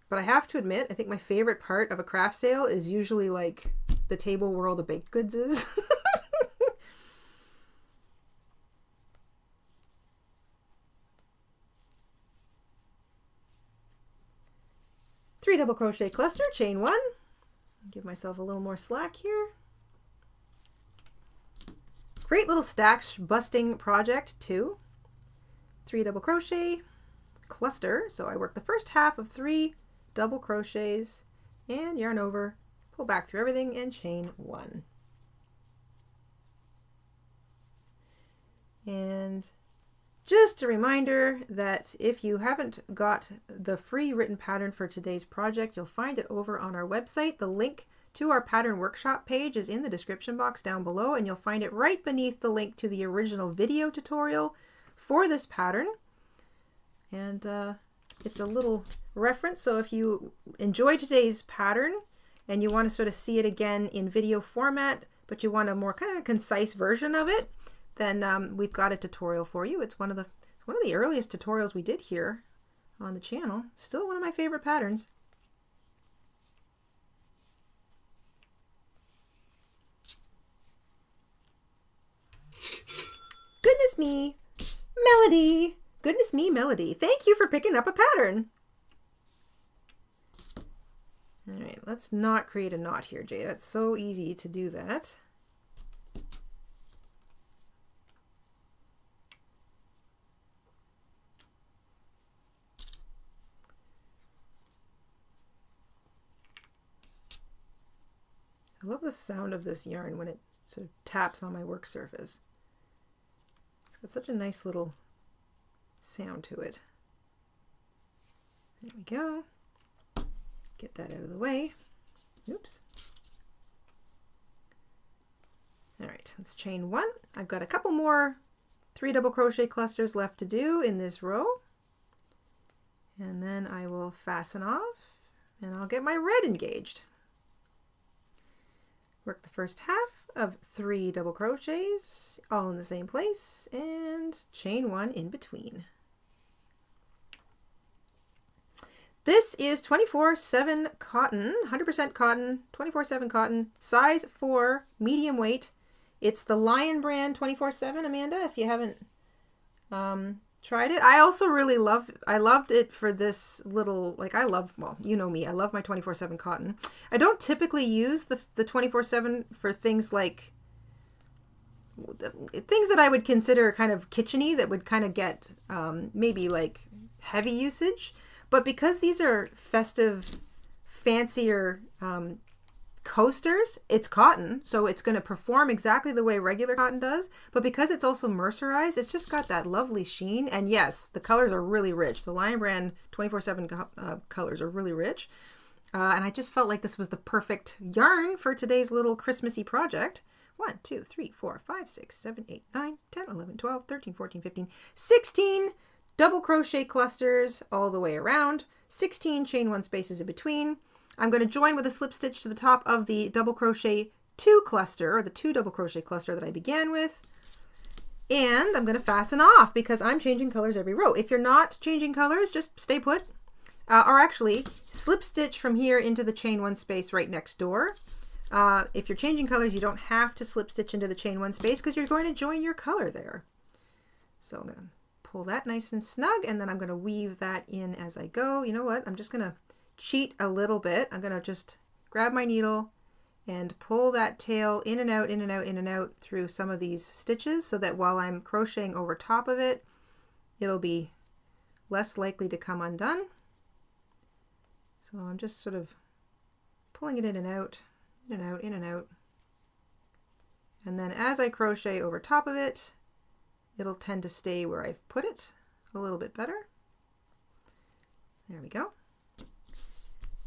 But I have to admit, I think my favorite part of a craft sale is usually like the table where all the baked goods is. Three double crochet cluster, chain one. Give myself a little more slack here. Great little stack busting project too. 3 double crochet cluster. So I work the first half of 3 double crochets and yarn over, pull back through everything and chain 1. And just a reminder that if you haven't got the free written pattern for today's project, you'll find it over on our website. The link to our pattern workshop page is in the description box down below, and you'll find it right beneath the link to the original video tutorial for this pattern. And it's a little reference, so if you enjoy today's pattern and you want to sort of see it again in video format, but you want a more kind of concise version of it, then we've got a tutorial for you. It's one of the earliest tutorials we did here on the channel. Still one of my favorite patterns. Goodness me, Melody! Goodness me, Melody. Thank you for picking up a pattern. All right, let's not create a knot here, Jayda. It's so easy to do that. I love the sound of this yarn when it sort of taps on my work surface. It's got such a nice little sound to it. There we go. Get that out of the way. Oops. All right, let's chain 1. I've got a couple more 3 double crochet clusters left to do in this row. And then I will fasten off and I'll get my red engaged. Work the first half of 3 double crochets all in the same place and chain 1 in between. This is 24/7 cotton, 100% cotton, 24/7 cotton, size 4, medium weight. It's the Lion brand 24/7, Amanda, if you haven't tried it. I also really loved it for this little, like well, you know me, I love my 24/7 cotton. I don't typically use the 24/7 for things like, things that I would consider kind of kitcheny that would kind of get maybe like heavy usage. But because these are festive, fancier coasters, it's cotton, so it's going to perform exactly the way regular cotton does. But because it's also mercerized, it's just got that lovely sheen. And yes, the colors are really rich. The Lion brand 24/7 colors are really rich. And I just felt like this was the perfect yarn for today's little Christmassy project. 1, 2, 3, 4, 5, 6, 7, 8, 9, 10, 11, 12, 13, 14, 15, 16 double crochet clusters all the way around, 16 chain 1 spaces in between. I'm going to join with a slip stitch to the top of the double crochet 2 cluster, or the 2 double crochet cluster that I began with. And I'm going to fasten off because I'm changing colors every row. If you're not changing colors, just stay put. Or actually, slip stitch from here into the chain 1 space right next door. If you're changing colors, you don't have to slip stitch into the chain 1 space because you're going to join your color there. So I'm going to pull that nice and snug, and then I'm going to weave that in as I go. You know what? I'm just going to cheat a little bit. I'm going to just grab my needle and pull that tail in and out, in and out, in and out through some of these stitches so that while I'm crocheting over top of it, it'll be less likely to come undone. So I'm just sort of pulling it in and out, in and out, in and out. And then as I crochet over top of it, it'll tend to stay where I've put it a little bit better. There we go.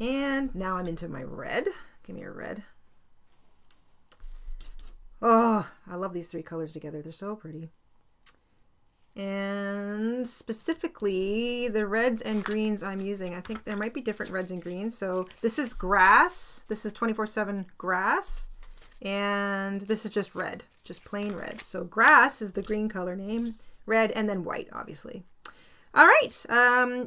And now I'm into my red. Give me a red. Oh, I love these 3 colors together. They're so pretty. And specifically the reds and greens I'm using, I think there might be different reds and greens. So this is grass. This is 24/7 grass. And this is just red, just plain red. So grass is the green color name, red, and then white, obviously. All right,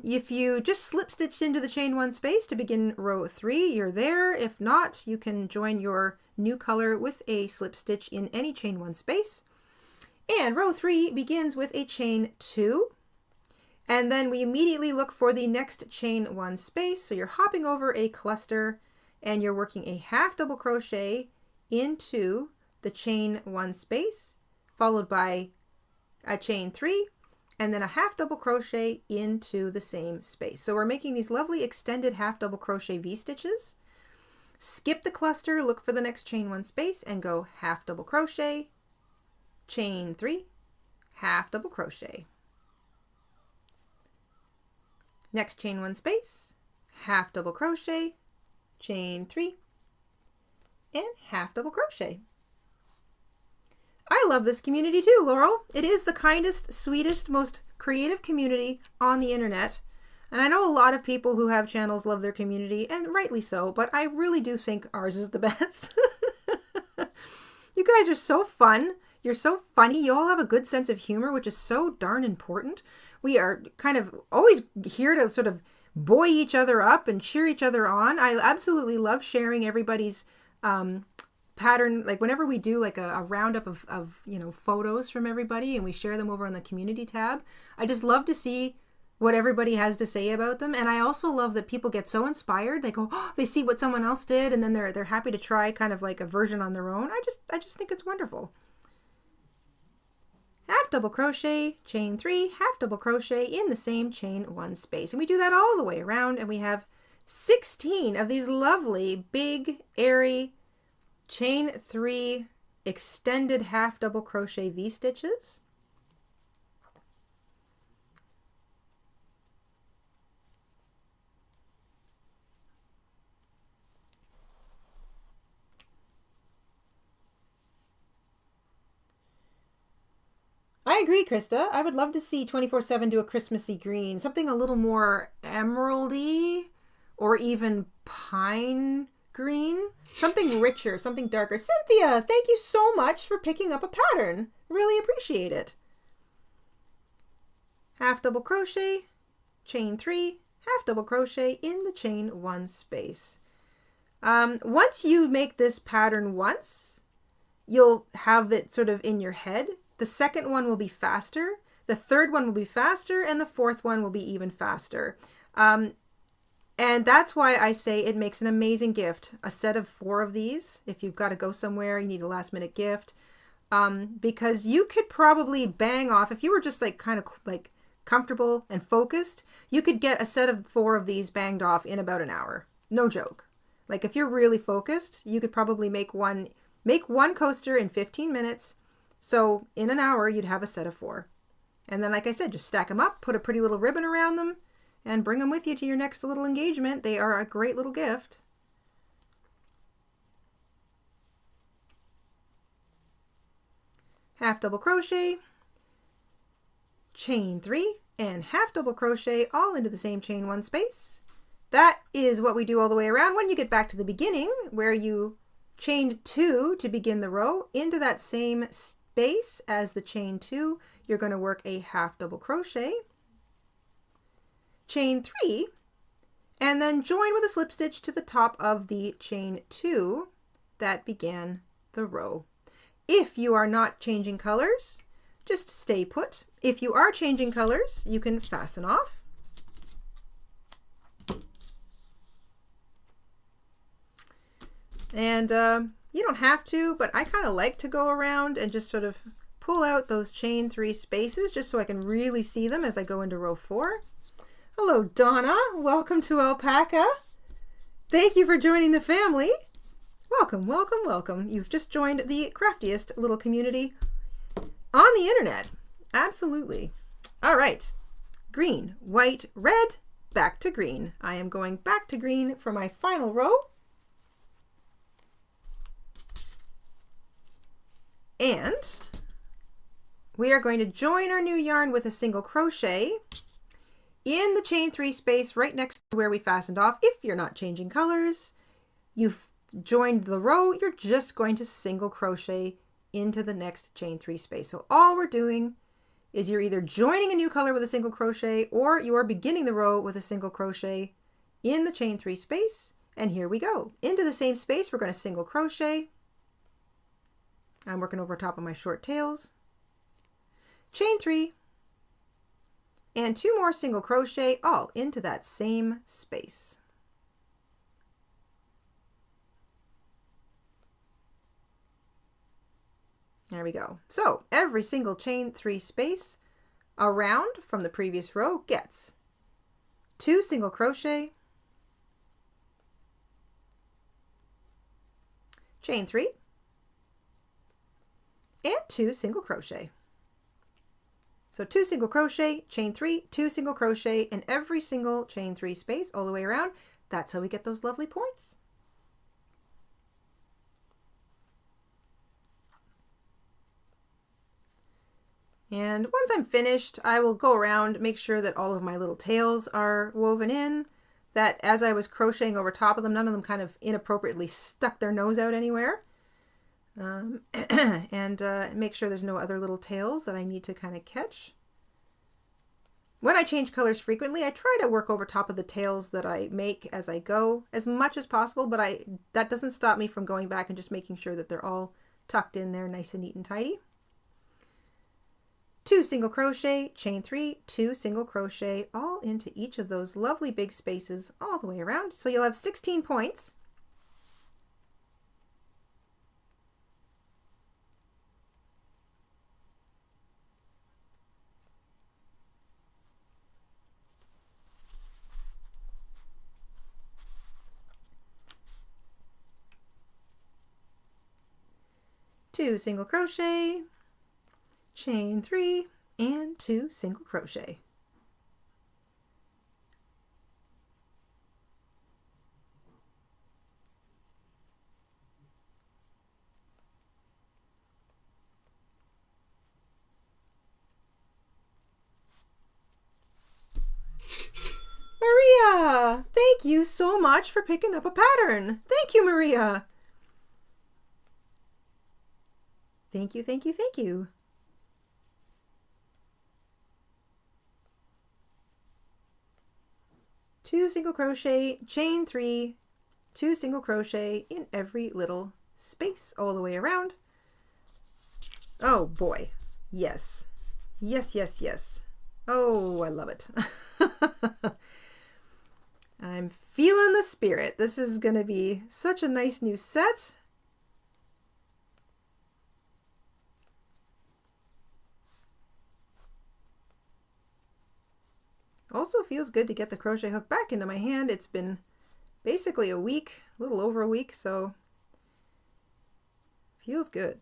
if you just slip stitched into the chain 1 space to begin row 3, you're there. If not, you can join your new color with a slip stitch in any chain 1 space. And row 3 begins with a chain 2. And then we immediately look for the next chain 1 space. So you're hopping over a cluster and you're working a half double crochet into the chain 1 space, followed by a chain 3, and then a half double crochet into the same space. So we're making these lovely extended half double crochet V-stitches. Skip the cluster, look for the next chain 1 space and go half double crochet, chain 3, half double crochet. Next chain 1 space, half double crochet, chain 3, and half double crochet. I love this community too, Laurel. It is the kindest, sweetest, most creative community on the internet. And I know a lot of people who have channels love their community, and rightly so, but I really do think ours is the best. You guys are so fun. You're so funny. You all have a good sense of humor, which is so darn important. We are kind of always here to sort of buoy each other up and cheer each other on. I absolutely love sharing everybody's pattern. Like whenever we do like a roundup of you know, photos from everybody and we share them over on the community tab, I just love to see what everybody has to say about them. And I also love that people get so inspired. They go, oh, they see what someone else did, and then they're happy to try kind of like a version on their own. I just think it's wonderful. Half double crochet, chain 3, half double crochet in the same chain 1 space. And we do that all the way around, and we have 16 of these lovely big airy chain 3 extended half double crochet V-stitches. I agree, Krista. I would love to see 24/7 do a Christmassy green, something a little more emeraldy or even pine green, something richer, something darker. Cynthia, thank you so much for picking up a pattern. Really appreciate it. Half double crochet, chain 3, half double crochet in the chain 1 space. Once you make this pattern once, you'll have it sort of in your head. The second one will be faster, the third one will be faster, and the fourth one will be even faster. And that's why I say it makes an amazing gift. A set of 4 of these, if you've got to go somewhere, you need a last minute gift. Because you could probably bang off, if you were just like kind of like comfortable and focused, you could get a set of 4 of these banged off in about an hour. No joke. Like if you're really focused, you could probably make one coaster in 15 minutes. So in an hour, you'd have a set of 4. And then, like I said, just stack them up, put a pretty little ribbon around them, and bring them with you to your next little engagement. They are a great little gift. Half double crochet, chain 3, and half double crochet all into the same chain 1 space. That is what we do all the way around. When you get back to the beginning, where you chained 2 to begin the row, into that same space as the chain 2, you're going to work a half double crochet, chain 3, and then join with a slip stitch to the top of the chain 2 that began the row. If you are not changing colors, just stay put. If you are changing colors, you can fasten off. And you don't have to, but I kind of like to go around and just sort of pull out those chain 3 spaces just so I can really see them as I go into row 4. Hello, Donna. Welcome to Alpaca. Thank you for joining the family. Welcome, welcome, welcome. You've just joined the craftiest little community on the internet. Absolutely. All right. Green, white, red, back to green. I am going back to green for my final row. And we are going to join our new yarn with a single crochet in the chain 3 space right next to where we fastened off. If you're not changing colors, you joined the row, you're just going to single crochet into the next chain 3 space. So all we're doing is you're either joining a new color with a single crochet or you are beginning the row with a single crochet in the chain 3 space. And here we go. Into the same space, we're going to single crochet. I'm working over top of my short tails. Chain 3 and 2 more single crochet all into that same space. There we go. So every single chain 3 space around from the previous row gets 2 single crochet, chain 3, and 2 single crochet. So 2 single crochet, chain 3, 2 single crochet in every single chain 3 space all the way around. That's how we get those lovely points. And once I'm finished, I will go around, make sure that all of my little tails are woven in, that as I was crocheting over top of them, none of them kind of inappropriately stuck their nose out anywhere. And make sure there's no other little tails that I need to kind of catch. When I change colors frequently, I try to work over top of the tails that I make as I go as much as possible, but that doesn't stop me from going back and just making sure that they're all tucked in there nice and neat and tidy. 2 single crochet, chain 3, 2 single crochet, all into each of those lovely big spaces all the way around. So you'll have 16 points. Two single crochet, chain 3, and 2 single crochet. Maria, thank you so much for picking up a pattern. Thank you, Maria. Thank you, thank you, thank you. Two single crochet, chain 3, 2 single crochet in every little space all the way around. Oh boy, yes. Yes, yes, yes. Oh, I love it. I'm feeling the spirit. This is going to be such a nice new set. Also feels good to get the crochet hook back into my hand. It's been basically a week, a little over a week, so feels good.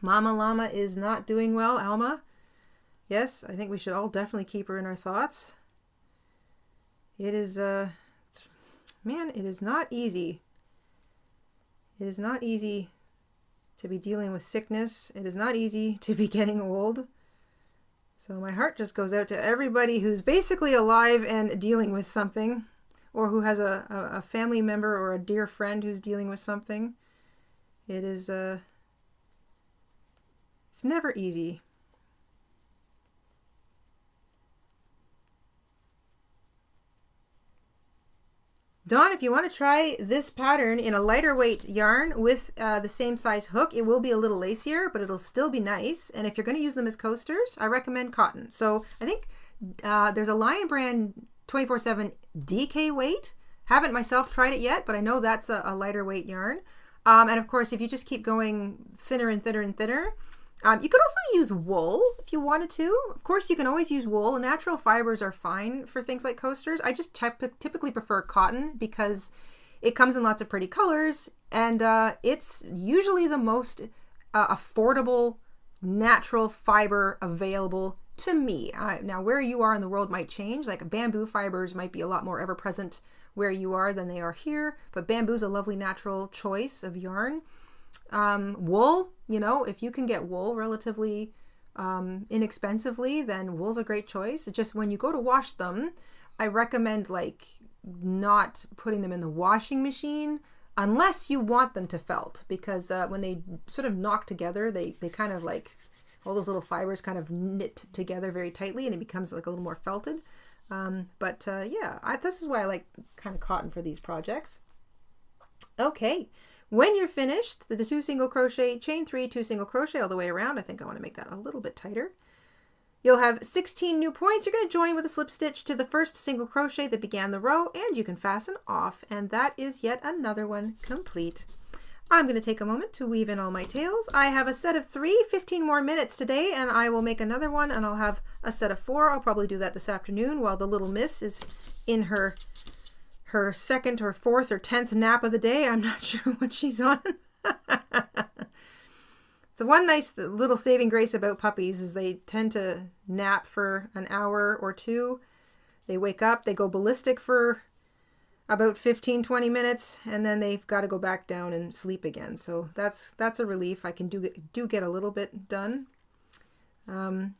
Mama Llama is not doing well, Alma. Yes, I think we should all definitely keep her in our thoughts. It is, man, it is not easy. It is not easy to be dealing with sickness. It is not easy to be getting old. So my heart just goes out to everybody who's basically alive and dealing with something, or who has a family member or a dear friend who's dealing with something. It is, it's never easy. Dawn, if you want to try this pattern in a lighter weight yarn with the same size hook, it will be a little lacier, but it'll still be nice. And if you're going to use them as coasters, I recommend cotton. So I think there's a Lion Brand 24/7 DK weight. Haven't myself tried it yet, but I know that's a lighter weight yarn. And of course, if you just keep going thinner and thinner and thinner, you could also use wool if you wanted to. Of course, you can always use wool. Natural fibers are fine for things like coasters. I just typically prefer cotton because it comes in lots of pretty colors, and it's usually the most affordable natural fiber available to me. Now, where you are in the world might change. Like bamboo fibers might be a lot more ever-present where you are than they are here, but bamboo's a lovely natural choice of yarn. Wool, you know, if you can get wool relatively inexpensively, then wool's a great choice. It's just when you go to wash them, I recommend like not putting them in the washing machine unless you want them to felt, because when they sort of knock together, they kind of like, all those little fibers kind of knit together very tightly and it becomes like a little more felted. Yeah, this is why I like kind of cotton for these projects. Okay, when you're finished, the 2 single crochet, chain 3, 2 single crochet all the way around. I think I want to make that a little bit tighter. You'll have 16 new points. You're going to join with a slip stitch to the first single crochet that began the row, and you can fasten off, and that is yet another one complete. I'm going to take a moment to weave in all my tails. I have a set of 3, 15 more minutes today, and I will make another one, and I'll have a set of 4. I'll probably do that this afternoon while the little miss is in her second or fourth or 10th nap of the day. I'm not sure what she's on. The one nice little saving grace about puppies is they tend to nap for an hour or 2. They wake up, they go ballistic for about 15-20 minutes, and then they've got to go back down and sleep again. So that's a relief. I can do get a little bit done. I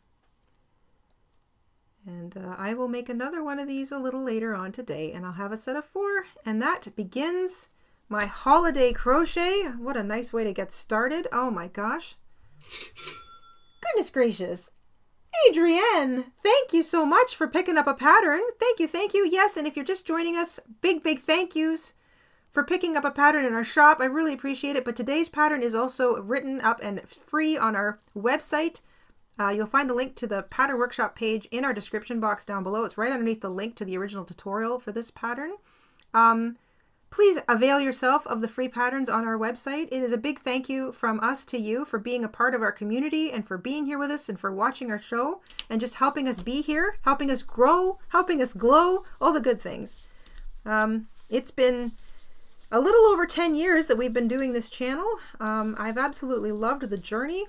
will make another one of these a little later on today, and I'll have a set of 4, and that begins my holiday crochet. What a nice way to get started. Oh my gosh. Goodness gracious. Adrienne, thank you so much for picking up a pattern. Thank you, thank you. Yes, and if you're just joining us, big thank yous for picking up a pattern in our shop. I really appreciate it. But today's pattern is also written up and free on our website. You'll find the link to the pattern workshop page in our description box down below. It's right underneath the link to the original tutorial for this pattern. Please avail yourself of the free patterns on our website. It is a big thank you from us to you for being a part of our community and for being here with us and for watching our show and just helping us be here, helping us grow, helping us glow, all the good things. It's been a little over 10 years that we've been doing this channel. I've absolutely loved the journey,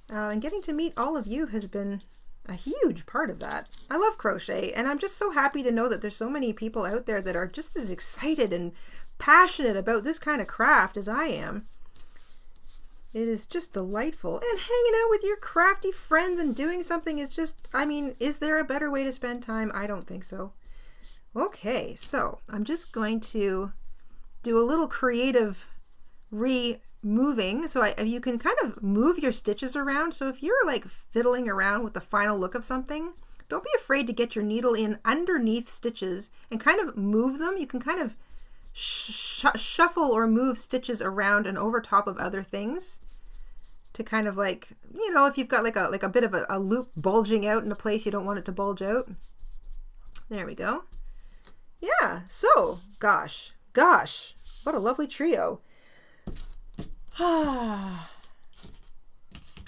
and getting to meet all of you has been a huge part of that. I love crochet, and I'm just so happy to know that there's so many people out there that are just as excited and passionate about this kind of craft as I am. It is just delightful. And hanging out with your crafty friends and doing something is just, I mean, is there a better way to spend time? I don't think so. Okay, so I'm just going to do a little creative moving, so you can kind of move your stitches around. So if you're like fiddling around with the final look of something, don't be afraid to get your needle in underneath stitches and kind of move them. You can kind of shuffle or move stitches around and over top of other things to kind of like, you know, if you've got like a bit of a loop bulging out in a place you don't want it to bulge out. There we go. Yeah, so gosh, what a lovely trio. I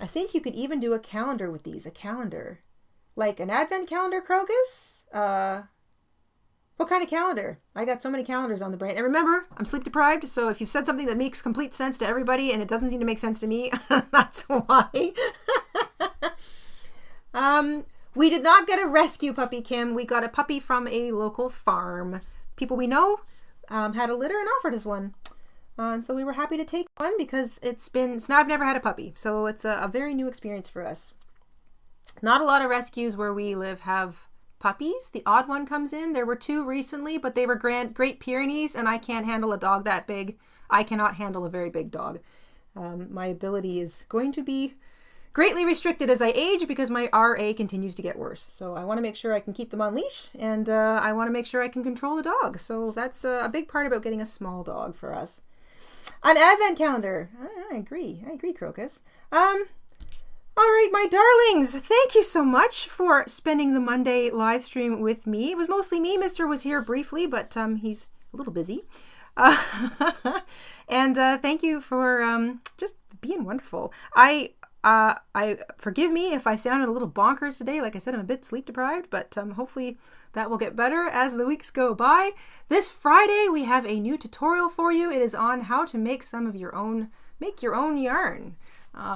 think you could even do a calendar with these. A calendar. Like an advent calendar, Crocus? What kind of calendar? I got so many calendars on the brain. And remember, I'm sleep deprived, so if you've said something that makes complete sense to everybody and it doesn't seem to make sense to me, that's why. We did not get a rescue puppy, Kim. We got a puppy from a local farm. People we know had a litter and offered us one. And so we were happy to take one because now I've never had a puppy. So it's a very new experience for us. Not a lot of rescues where we live have puppies. The odd one comes in. There were 2 recently, but they were Great Pyrenees, and I can't handle a dog that big. I cannot handle a very big dog. My ability is going to be greatly restricted as I age because my RA continues to get worse. So I want to make sure I can keep them on leash, and I want to make sure I can control the dog. So that's a big part about getting a small dog for us. An advent calendar. I agree, Crocus. All right, my darlings, thank you so much for spending the Monday live stream with me. It was mostly me. Mr. was here briefly, but he's a little busy. And thank you for just being wonderful. I forgive me if I sounded a little bonkers today. Like I said, I'm a bit sleep deprived, but hopefully that will get better as the weeks go by. This Friday, we have a new tutorial for you. It is on how to make your own yarn,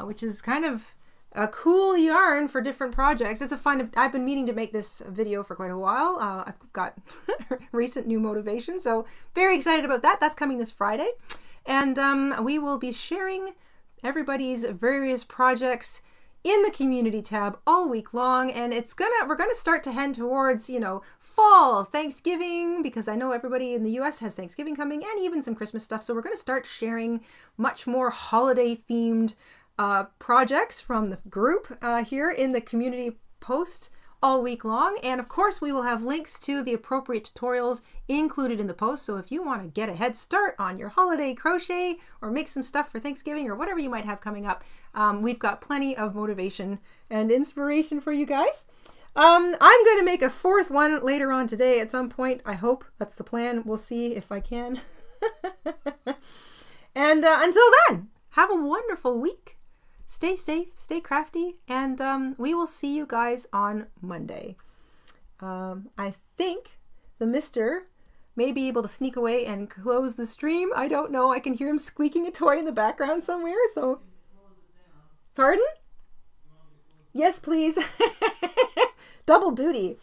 which is kind of a cool yarn for different projects. It's a fun, I've been meaning to make this video for quite a while. I've got recent new motivation, so very excited about that. That's coming this Friday. And we will be sharing everybody's various projects in the community tab all week long, and we're gonna start to head towards, you know, fall, Thanksgiving, because I know everybody in the US has Thanksgiving coming, and even some Christmas stuff. So we're gonna start sharing much more holiday themed projects from the group here in the community posts all week long. And of course, we will have links to the appropriate tutorials included in the post. So if you want to get a head start on your holiday crochet or make some stuff for Thanksgiving or whatever you might have coming up, we've got plenty of motivation and inspiration for you guys. I'm going to make a fourth one later on today at some point. I hope that's the plan. We'll see if I can. And until then, have a wonderful week. Stay safe, stay crafty, and we will see you guys on Monday. I think the mister may be able to sneak away and close the stream. I don't know. I can hear him squeaking a toy in the background somewhere. So, pardon? Yes, please. Double duty.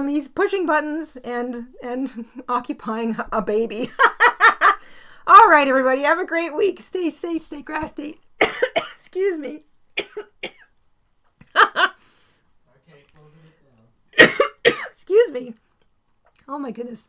He's pushing buttons and occupying a baby. All right, everybody. Have a great week. Stay safe, stay crafty. Excuse me. Excuse me. Oh my goodness.